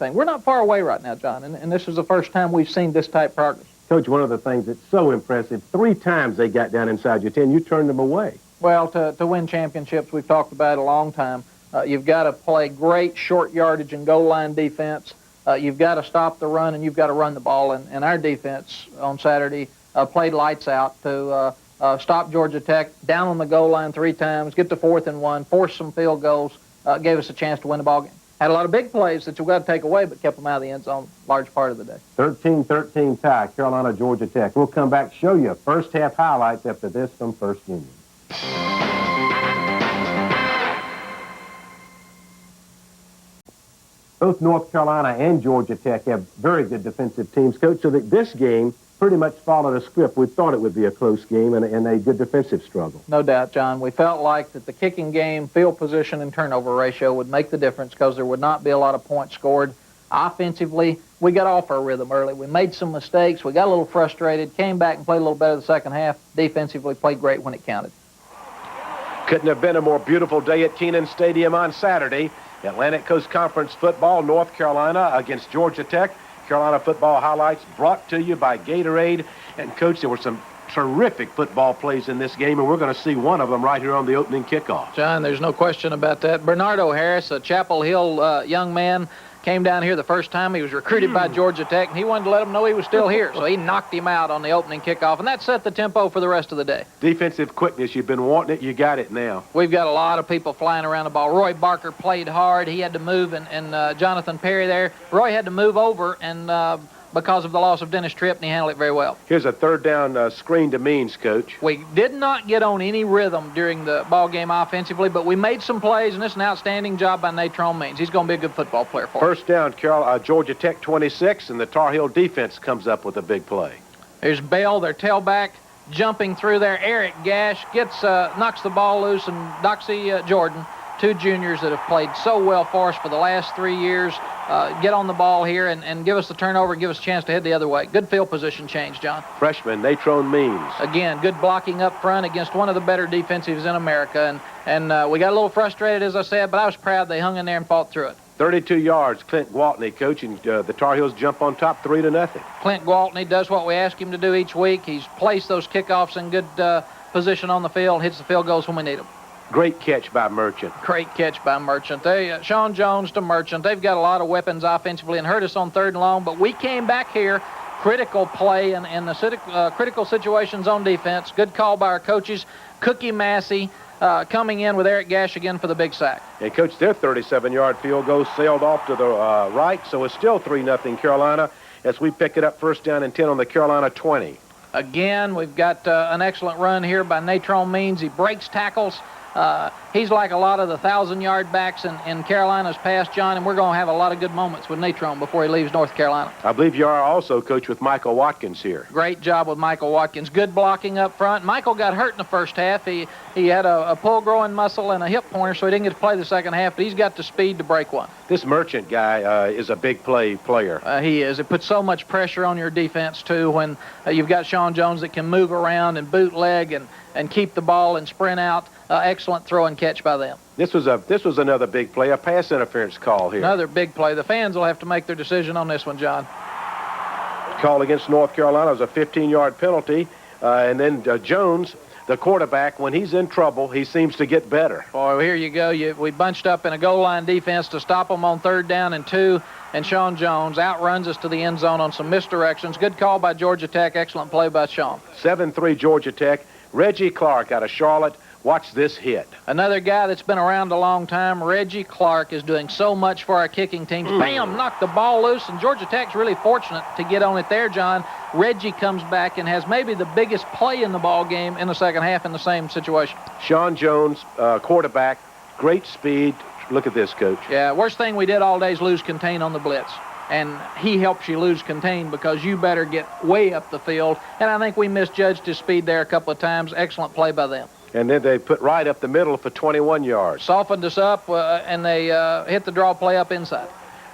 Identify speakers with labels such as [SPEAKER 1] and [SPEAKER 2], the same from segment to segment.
[SPEAKER 1] thing. We're not far away right now, John, and this is the first time we've seen this type progress.
[SPEAKER 2] Coach, one of the things that's so impressive, 3 times they got down inside your 10, you turned them away.
[SPEAKER 1] Well, to win championships, we've talked about it a long time. You've got to play great short yardage and goal line defense. You've got to stop the run, and you've got to run the ball. And our defense on Saturday played lights out to stop Georgia Tech down on the goal line 3 times, get to 4th and 1, force some field goals, gave us a chance to win the ball game. Had a lot of big plays that you've got to take away, but kept them out of the end zone large part of the day.
[SPEAKER 2] 13-13 tie, Carolina, Georgia Tech. We'll come back, show you first half highlights after this from First Union. Both North Carolina and Georgia Tech have very good defensive teams, Coach, so that this game pretty much followed a script. We thought it would be a close game and a good defensive struggle.
[SPEAKER 1] No doubt, John. We felt like that the kicking game, field position, and turnover ratio would make the difference because there would not be a lot of points scored. Offensively, we got off our rhythm early. We made some mistakes. We got a little frustrated, came back and played a little better the second half. Defensively, played great when it counted.
[SPEAKER 3] Couldn't have been a more beautiful day at Kenan Stadium on Saturday. Atlantic Coast Conference football, North Carolina against Georgia Tech. Carolina football highlights brought to you by Gatorade. And, Coach, there were some terrific football plays in this game, and we're going to see one of them right here on the opening kickoff.
[SPEAKER 1] John, there's no question about that. Bernardo Harris, a Chapel Hill young man, came down here the first time. He was recruited by Georgia Tech, and he wanted to let them know he was still here. So he knocked him out on the opening kickoff, and that set the tempo for the rest of the day.
[SPEAKER 3] Defensive quickness, you've been wanting it, you got it now.
[SPEAKER 1] We've got a lot of people flying around the ball. Roy Barker played hard. He had to move, and Jonathan Perry there. Roy had to move over, and because of the loss of Dennis Tripp, and he handled it very well.
[SPEAKER 3] Here's a third down screen to Means, Coach.
[SPEAKER 1] We did not get on any rhythm during the ball game offensively, but we made some plays, and it's an outstanding job by Natron Means. He's going to be a good football player for us.
[SPEAKER 3] First down, Georgia Tech 26, and the Tar Heel defense comes up with a big play.
[SPEAKER 1] There's Bell, their tailback, jumping through there. Eric Gash knocks the ball loose, and Doxy Jordan, 2 juniors that have played so well for us for the last 3 years, get on the ball here and give us the turnover and give us a chance to head the other way. Good field position change, John.
[SPEAKER 3] Freshman Natron Means.
[SPEAKER 1] Again, good blocking up front against one of the better defensives in America. And we got a little frustrated, as I said, but I was proud they hung in there and fought through it.
[SPEAKER 3] 32 yards, Clint Gwaltney, Coach, and the Tar Heels jump on top 3-0.
[SPEAKER 1] Clint Gwaltney does what we ask him to do each week. He's placed those kickoffs in good position on the field, hits the field goals when we need them.
[SPEAKER 3] Great catch by Merchant.
[SPEAKER 1] Great catch by Merchant. Sean Jones to Merchant. They've got a lot of weapons offensively and hurt us on 3rd and long, but we came back here. Critical play in the critical situations on defense. Good call by our coaches. Cookie Massey coming in with Eric Gash again for the big sack.
[SPEAKER 3] And, Coach, their 37-yard field goal sailed off to the right, so it's still 3-0 Carolina as we pick it up first down and 10 on the Carolina 20.
[SPEAKER 1] Again, we've got an excellent run here by Natron Means. He breaks tackles. He's like a lot of the 1,000-yard backs in Carolina's past, John, and we're going to have a lot of good moments with Natron before he leaves North Carolina.
[SPEAKER 3] I believe you are also, Coach, with Michael Watkins here.
[SPEAKER 1] Great job with Michael Watkins. Good blocking up front. Michael got hurt in the first half. He had a pull-growing muscle and a hip pointer, so he didn't get to play the second half, but he's got the speed to break one.
[SPEAKER 3] This Merchant guy is a big player.
[SPEAKER 1] He is. It puts so much pressure on your defense, too, when you've got Sean Jones that can move around and bootleg and keep the ball and sprint out. Excellent throw and catch by them.
[SPEAKER 3] This was another big play, a pass interference call here.
[SPEAKER 1] Another big play. The fans will have to make their decision on this one, John.
[SPEAKER 3] Call against North Carolina was a 15-yard penalty, and then Jones, the quarterback, when he's in trouble, he seems to get better.
[SPEAKER 1] Boy, here you go. We bunched up in a goal line defense to stop them on 3rd down and 2, and Sean Jones outruns us to the end zone on some misdirections. Good call by Georgia Tech. Excellent play by Sean.
[SPEAKER 3] 7-3 Georgia Tech. Reggie Clark out of Charlotte. Watch this hit.
[SPEAKER 1] Another guy that's been around a long time, Reggie Clark, is doing so much for our kicking teams. Bam! Knocked the ball loose, and Georgia Tech's really fortunate to get on it there, John. Reggie comes back and has maybe the biggest play in the ball game in the second half in the same situation.
[SPEAKER 3] Sean Jones, quarterback, great speed. Look at this, Coach.
[SPEAKER 1] Yeah, worst thing we did all day is lose contain on the blitz. And he helps you lose contain because you better get way up the field. And I think we misjudged his speed there a couple of times. Excellent play by them.
[SPEAKER 3] And then they put right up the middle for 21 yards.
[SPEAKER 1] Softened us up, and they hit the draw play up inside.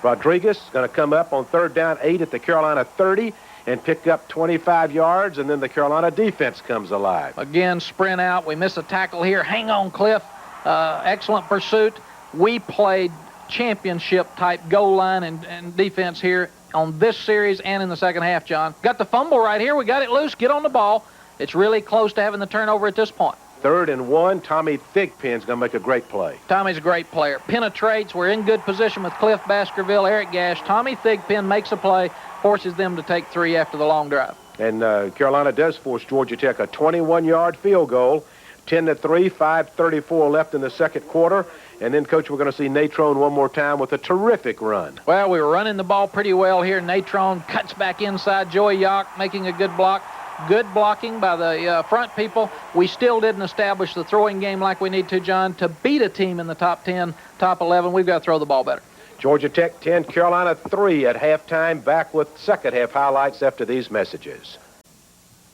[SPEAKER 3] Rodriguez going to come up on 3rd down, 8 at the Carolina 30, and pick up 25 yards, and then the Carolina defense comes alive.
[SPEAKER 1] Again, sprint out. We miss a tackle here. Hang on, Cliff. Excellent pursuit. We played championship-type goal line and defense here on this series and in the second half, John. Got the fumble right here. We got it loose. Get on the ball. It's really close to having the turnover at this point.
[SPEAKER 3] 3rd and 1. Tommy Thigpen's going to make a great play.
[SPEAKER 1] Tommy's a great player. Penetrates. We're in good position with Cliff Baskerville, Eric Gash. Tommy Thigpen makes a play, forces them to take 3 after the long drive.
[SPEAKER 3] And Carolina does force Georgia Tech a 21-yard field goal. 10-3, 5:34 left in the second quarter. And then, Coach, we're going to see Natrone one more time with a terrific run.
[SPEAKER 1] Well, we were running the ball pretty well here. Natrone cuts back inside. Joey Yock making a good block. Good blocking by the front people. We still didn't establish the throwing game like we need to, John. To beat a team in the top 10, top 11, we've got to throw the ball better.
[SPEAKER 3] Georgia Tech 10, Carolina 3 at halftime. Back with second half highlights after these messages.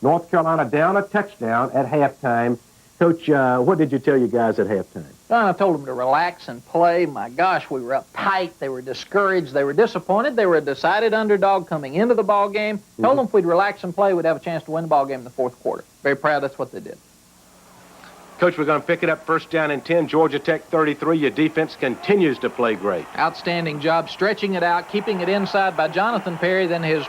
[SPEAKER 2] North Carolina down a touchdown at halftime. Coach, what did you tell you guys at halftime?
[SPEAKER 1] John, I told them to relax and play. My gosh, we were uptight. They were discouraged. They were disappointed. They were a decided underdog coming into the ball game. Told them if we'd relax and play, we'd have a chance to win the ball game in the fourth quarter. Very proud that's what they did.
[SPEAKER 3] Coach, we're going to pick it up 1st down and 10. Georgia Tech 33. Your defense continues to play great.
[SPEAKER 1] Outstanding job stretching it out, keeping it inside by Jonathan Perry. Then his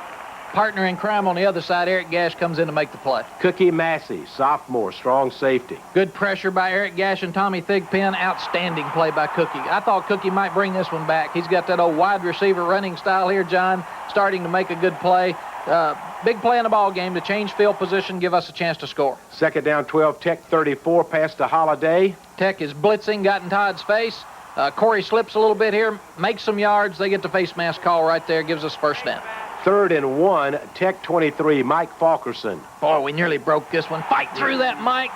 [SPEAKER 1] partner in crime on the other side, Eric Gash, comes in to make the play.
[SPEAKER 3] Cookie Massey, sophomore, strong safety.
[SPEAKER 1] Good pressure by Eric Gash and Tommy Thigpen. Outstanding play by Cookie. I thought Cookie might bring this one back. He's got that old wide receiver running style here, John, starting to make a good play. Big play in the ball game to change field position, give us a chance to score.
[SPEAKER 3] 2nd down, 12, Tech 34, pass to Holiday.
[SPEAKER 1] Tech is blitzing, got in Todd's face. Corey slips a little bit here, makes some yards. They get the face mask call right there, gives us 1st down.
[SPEAKER 3] 3rd and 1, Tech 23, Mike Falkerson.
[SPEAKER 1] Boy, we nearly broke this one. Fight through that, Mike.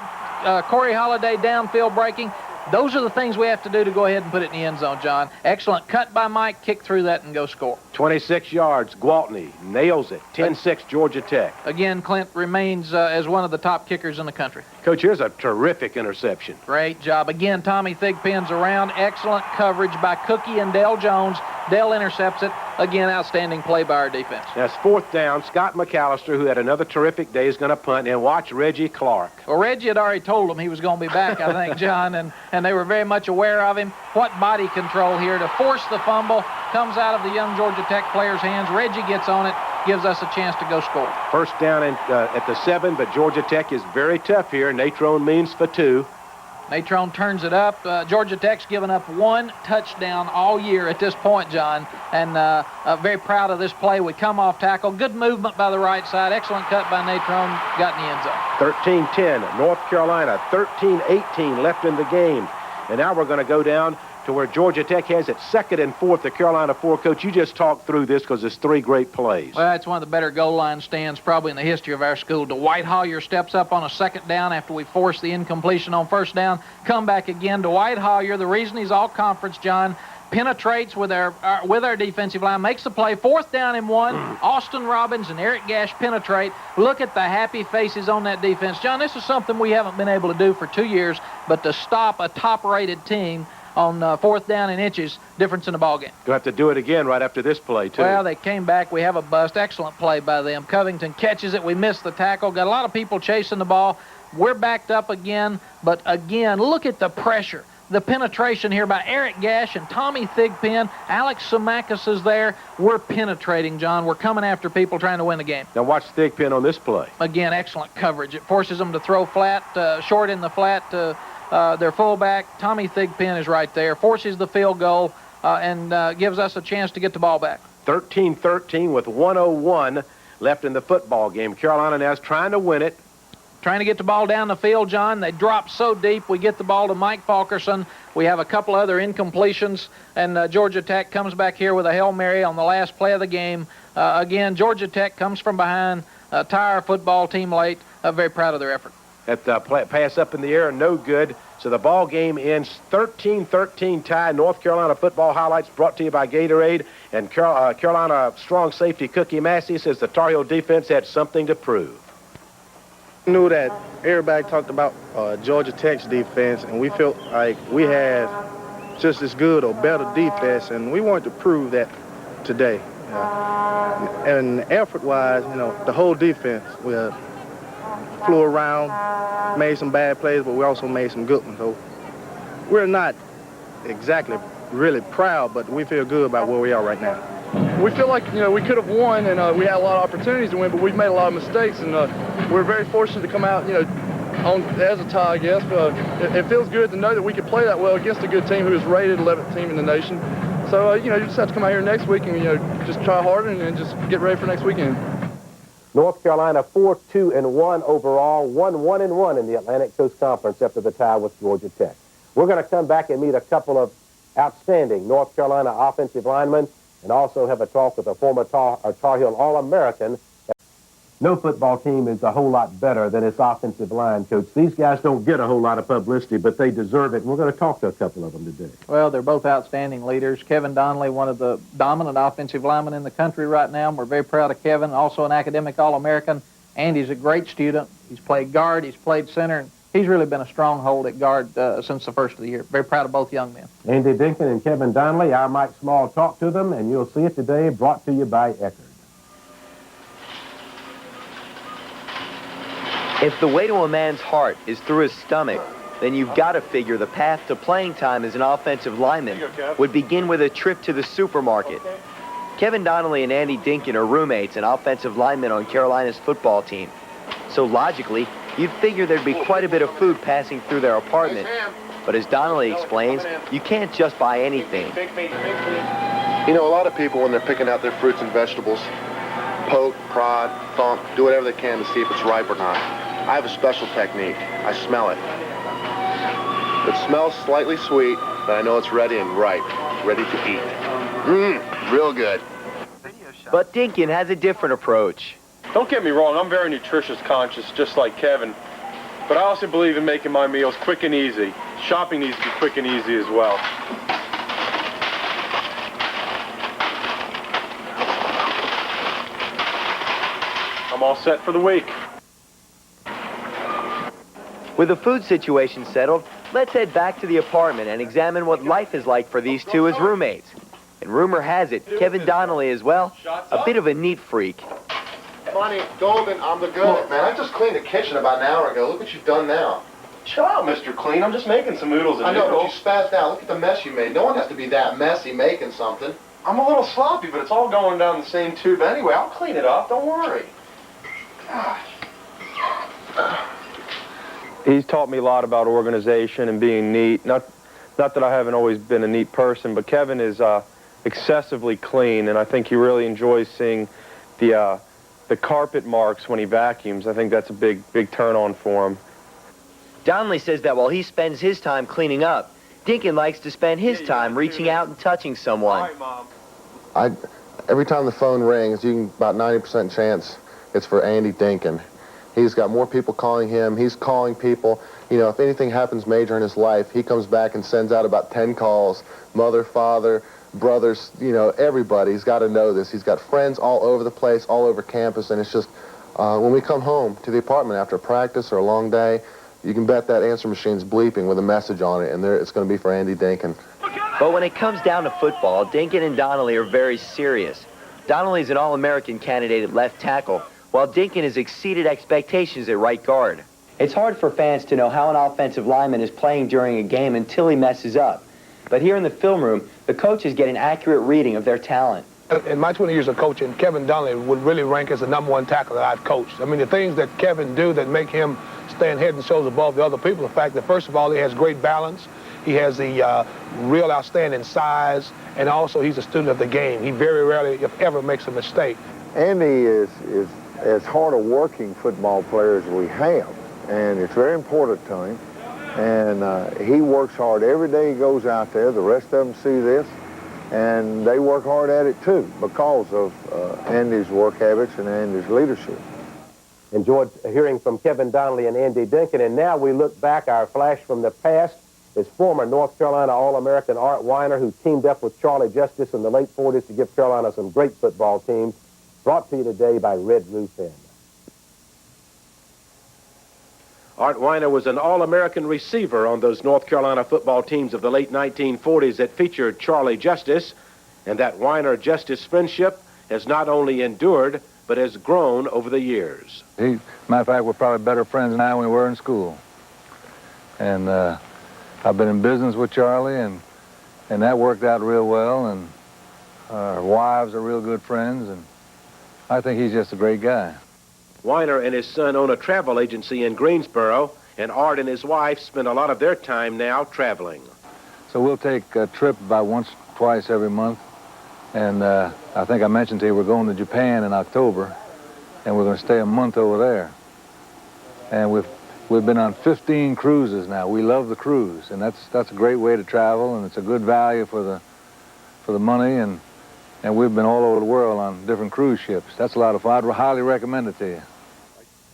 [SPEAKER 1] Corey Holiday downfield breaking. Those are the things we have to do to go ahead and put it in the end zone, John. Excellent cut by Mike. Kick through that and go score.
[SPEAKER 3] 26 yards. Gwaltney nails it. 10-6 Georgia Tech.
[SPEAKER 1] Again, Clint remains as one of the top kickers in the country.
[SPEAKER 3] Coach, here's a terrific interception.
[SPEAKER 1] Great job. Again, Tommy Thigpen's around. Excellent coverage by Cookie and Dale Jones. Dale intercepts it. Again, outstanding play by our defense.
[SPEAKER 3] That's 4th down. Scott McAllister, who had another terrific day, is going to punt. And watch Reggie Clark.
[SPEAKER 1] Well, Reggie had already told him he was going to be back, I think, John, and they were very much aware of him. What body control here to force the fumble. Comes out of the young Georgia Tech player's hands. Reggie gets on it, gives us a chance to go score.
[SPEAKER 3] 1st down at the 7, but Georgia Tech is very tough here. Natrone means for 2.
[SPEAKER 1] Natrone turns it up. Georgia Tech's given up 1 touchdown all year at this point, John, and very proud of this play. We come off tackle. Good movement by the right side. Excellent cut by Natrone. Got in the end zone.
[SPEAKER 3] 13-10, North Carolina. 13-18 left in the game. And now we're going to go down to where Georgia Tech has it 2nd and 4th, the Carolina 4. Coach, you just talked through this because it's 3 great plays.
[SPEAKER 1] Well, it's one of the better goal line stands probably in the history of our school. Dwight Hollier steps up on a 2nd down after we force the incompletion on 1st down. Come back again. Dwight Hollier, the reason he's all conference, John, penetrates with our defensive line, makes the play. 4th down and 1. Austin Robbins and Eric Gash penetrate. Look at the happy faces on that defense. John, this is something we haven't been able to do for 2 years, but to stop a top-rated team on 4th down and inches, difference in the ball game.
[SPEAKER 3] You'll have to do it again right after this play, too.
[SPEAKER 1] Well, they came back. We have a bust. Excellent play by them. Covington catches it. We missed the tackle. Got a lot of people chasing the ball. We're backed up again, but again, look at the pressure. The penetration here by Eric Gash and Tommy Thigpen. Alex Samakis is there. We're penetrating, John. We're coming after people trying to win the game.
[SPEAKER 3] Now watch Thigpen on this play.
[SPEAKER 1] Again, excellent coverage. It forces them to throw flat, short in the flat to their fullback. Tommy Thigpen is right there. Forces the field goal and gives us a chance to get the ball back.
[SPEAKER 3] 13-13 with 1:01 left in the football game. Carolina now is trying to win it.
[SPEAKER 1] Trying to get the ball down the field, John. They drop so deep. We get the ball to Mike Falkerson. We have a couple other incompletions, and Georgia Tech comes back here with a Hail Mary on the last play of the game. Again, Georgia Tech comes from behind, tie our football team late. Very proud of their effort.
[SPEAKER 3] That pass up in the air, no good. So the ball game ends 13-13 tie. North Carolina football highlights brought to you by Gatorade. And Carolina strong safety Cookie Massey says the Tar Heel defense had something to prove.
[SPEAKER 4] Knew that everybody talked about Georgia Tech's defense, and we felt like we had just as good or better defense, and we wanted to prove that today. And effort-wise, the whole defense, we flew around, made some bad plays, but we also made some good ones. So we're not exactly really proud, but we feel good about where we are right now.
[SPEAKER 5] We feel like, we could have won, and we had a lot of opportunities to win, but we've made a lot of mistakes, and we're very fortunate to come out, as a tie, I guess. It feels good to know that we could play that well against a good team who is rated 11th team in the nation. So, you just have to come out here next week and, just try harder and just get ready for next weekend.
[SPEAKER 2] North Carolina 4-2-1 overall, 1-1-1 in the Atlantic Coast Conference after the tie with Georgia Tech. We're going to come back and meet a couple of outstanding North Carolina offensive linemen and also have a talk with a former Tar Heel All-American. No football team is a whole lot better than its offensive line, Coach. These guys don't get a whole lot of publicity, but they deserve it, and we're going to talk to a couple of them today.
[SPEAKER 1] Well, they're both outstanding leaders. Kevin Donnelly, one of the dominant offensive linemen in the country right now, and we're very proud of Kevin, also an academic All-American. Andy's a great student. He's played guard, he's played center, and he's really been a stronghold at guard since the first of the year. Very proud of both young men.
[SPEAKER 2] Andy Dinkin and Kevin Donnelly, our Mike Small talked to them, and you'll see it today, brought to you by Eckerd.
[SPEAKER 6] If the way to a man's heart is through his stomach, then you've got to figure the path to playing time as an offensive lineman would begin with a trip to the supermarket. Kevin Donnelly and Andy Dinkin are roommates and offensive linemen on Carolina's football team. So logically, you'd figure there'd be quite a bit of food passing through their apartment. But as Donnelly explains, you can't just buy anything.
[SPEAKER 7] You know, a lot of people, when they're picking out their fruits and vegetables, poke, prod, thump, do whatever they can to see if it's ripe or not. I have a special technique. I smell it. It smells slightly sweet, but I know it's ready and ripe, ready to eat. Real good.
[SPEAKER 6] But Dinkin has a different approach.
[SPEAKER 8] Don't get me wrong, I'm very nutritious conscious, just like Kevin. But I also believe in making my meals quick and easy. Shopping needs to be quick and easy as well. I'm all set for the week.
[SPEAKER 6] With the food situation settled, let's head back to the apartment and examine what life is like for these two as roommates. And rumor has it, Kevin Donnelly is, well, a bit of a neat freak.
[SPEAKER 7] Bonnie, Golden, I'm the good man. I just cleaned the kitchen about an hour ago. Look what you've done now.
[SPEAKER 8] Chill out, Mr. Clean. I'm just making some noodles and
[SPEAKER 7] I know, but you spazzed out. Look at the mess you made. No one has to be that messy making something.
[SPEAKER 8] I'm a little sloppy, but it's all going down the same tube anyway. I'll clean it up. Don't worry. He's taught me a lot about organization and being neat. Not that I haven't always been a neat person, but Kevin is excessively clean, and I think he really enjoys seeing the carpet marks when he vacuums. I think that's a big turn on for him.
[SPEAKER 6] Donnelly says that while he spends his time cleaning up, Dinkin likes to spend his time reaching out and touching someone.
[SPEAKER 8] All right, Mom.
[SPEAKER 7] Every time the phone rings, you can about 90% chance it's for Andy Dinkin. He's got more people calling him. He's calling people. You know, if anything happens major in his life, he comes back and sends out about 10 calls. Mother, father, brothers, you know, everybody. He's got to know this. He's got friends all over the place, all over campus, and it's just, when we come home to the apartment after practice or a long day, you can bet that answer machine's bleeping with a message on it, and it's going to be for Andy Dinkin.
[SPEAKER 6] But when it comes down to football, Dinkin and Donnelly are very serious. Donnelly's an All-American candidate at left tackle, while Dinkin has exceeded expectations at right guard. It's hard for fans to know how an offensive lineman is playing during a game until he messes up. But here in the film room, the coaches get an accurate reading of their talent.
[SPEAKER 9] In my 20 years of coaching, Kevin Donnelly would really rank as the #1 tackle that I've coached. I mean, the things that Kevin do that make him stand head and shoulders above the other people, the fact that, first of all, he has great balance. He has the real outstanding size, and also he's a student of the game. He very rarely, if ever, makes a mistake.
[SPEAKER 10] Andy is as hard a working football player as we have, and it's very important to him. And he works hard every day he goes out there. The rest of them see this, and they work hard at it too because of Andy's work habits and Andy's leadership.
[SPEAKER 2] Enjoyed hearing from Kevin Donnelly and Andy Dinkin, and now we look back, our flash from the past is former North Carolina All-American Art Weiner, who teamed up with Charlie Justice in the late 40s to give Carolina some great football teams, brought to you today by Red Roof Inn.
[SPEAKER 3] Art Weiner was an All-American receiver on those North Carolina football teams of the late 1940s that featured Charlie Justice, and that Weiner-Justice friendship has not only endured, but has grown over the years.
[SPEAKER 11] Matter of fact, we're probably better friends now than we were in school. And I've been in business with Charlie, and and that worked out real well, and our wives are real good friends, and I think he's just a great guy.
[SPEAKER 3] Weiner and his son own a travel agency in Greensboro, and Art and his wife spend a lot of their time now traveling.
[SPEAKER 11] So we'll take a trip about once, twice every month, and I think I mentioned to you we're going to Japan in October, and we're going to stay a month over there. And we've been on 15 cruises now. We love the cruise, and that's a great way to travel, and it's a good value for the money, and we've been all over the world on different cruise ships. That's a lot of fun. I'd highly recommend it to you.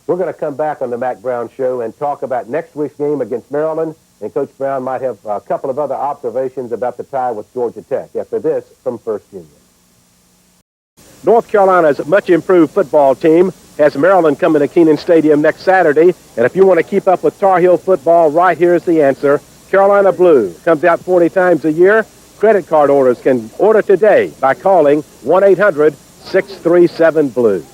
[SPEAKER 2] We're going to come back on the Mack Brown Show and talk about next week's game against Maryland, and Coach Brown might have a couple of other observations about the tie with Georgia Tech. After this, from First Union. North Carolina's much improved football team has Maryland coming to Kenan Stadium next Saturday, and if you want to keep up with Tar Heel football, right here's the answer. Carolina Blue comes out 40 times a year. Credit card orders can order today by calling 1-800-637-BLUE.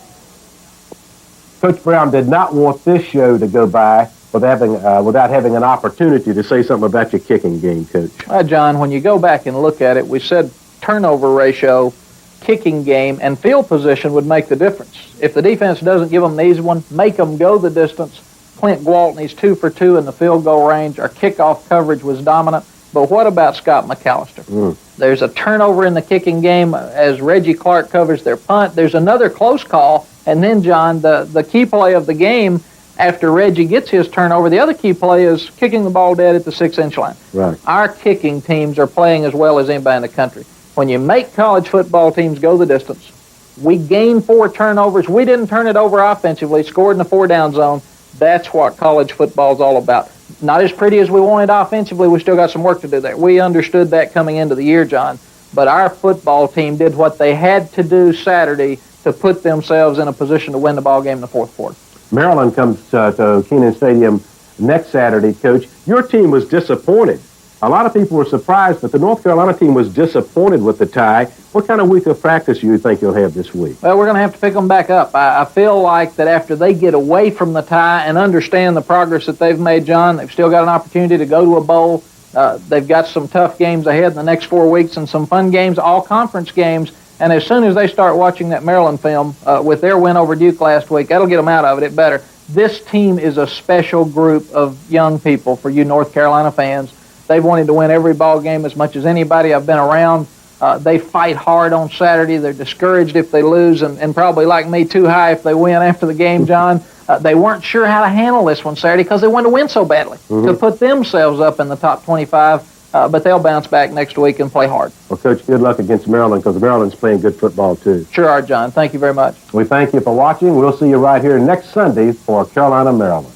[SPEAKER 2] Coach Brown did not want this show to go by without having an opportunity to say something about your kicking game, Coach.
[SPEAKER 1] John, when you go back and look at it, we said turnover ratio, kicking game, and field position would make the difference. If the defense doesn't give them the easy one, make them go the distance. Clint Gwaltney's 2 for 2 in the field goal range. Our kickoff coverage was dominant. But what about Scott McAllister? There's a turnover in the kicking game as Reggie Clark covers their punt. There's another close call. And then, John, the key play of the game, after Reggie gets his turnover, the other key play is kicking the ball dead at the 6-inch line.
[SPEAKER 2] Right.
[SPEAKER 1] Our kicking teams are playing as well as anybody in the country. When you make college football teams go the distance, we gained 4 turnovers. We didn't turn it over offensively, scored in the 4-down zone. That's what college football is all about. Not as pretty as we wanted offensively. We still got some work to do there. We understood that coming into the year, John. But our football team did what they had to do Saturday to put themselves in a position to win the ball game in the fourth quarter.
[SPEAKER 2] Maryland comes to Kenan Stadium next Saturday, Coach. Your team was disappointed. A lot of people were surprised, but the North Carolina team was disappointed with the tie. What kind of week of practice do you think you'll have this week?
[SPEAKER 1] Well, we're going to have to pick them back up. I feel like that after they get away from the tie and understand the progress that they've made, John, they've still got an opportunity to go to a bowl. They've got some tough games ahead in the next 4 weeks and some fun games, all conference games. And as soon as they start watching that Maryland film with their win over Duke last week, that'll get them out of it. It better. This team is a special group of young people for you North Carolina fans. They've wanted to win every ball game as much as anybody I've been around. They fight hard on Saturday. They're discouraged if they lose, and probably like me, too high if they win after the game, John. They weren't sure how to handle this one Saturday because they wanted to win so badly to put themselves up in the top 25. But they'll bounce back next week and play hard.
[SPEAKER 2] Well, Coach, good luck against Maryland because Maryland's playing good football, too.
[SPEAKER 1] Sure are, John. Thank you very much.
[SPEAKER 2] We thank you for watching. We'll see you right here next Sunday for Carolina, Maryland.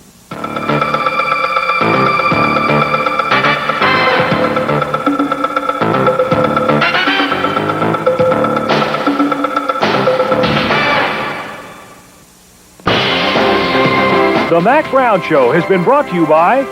[SPEAKER 12] The Mack Brown Show has been brought to you by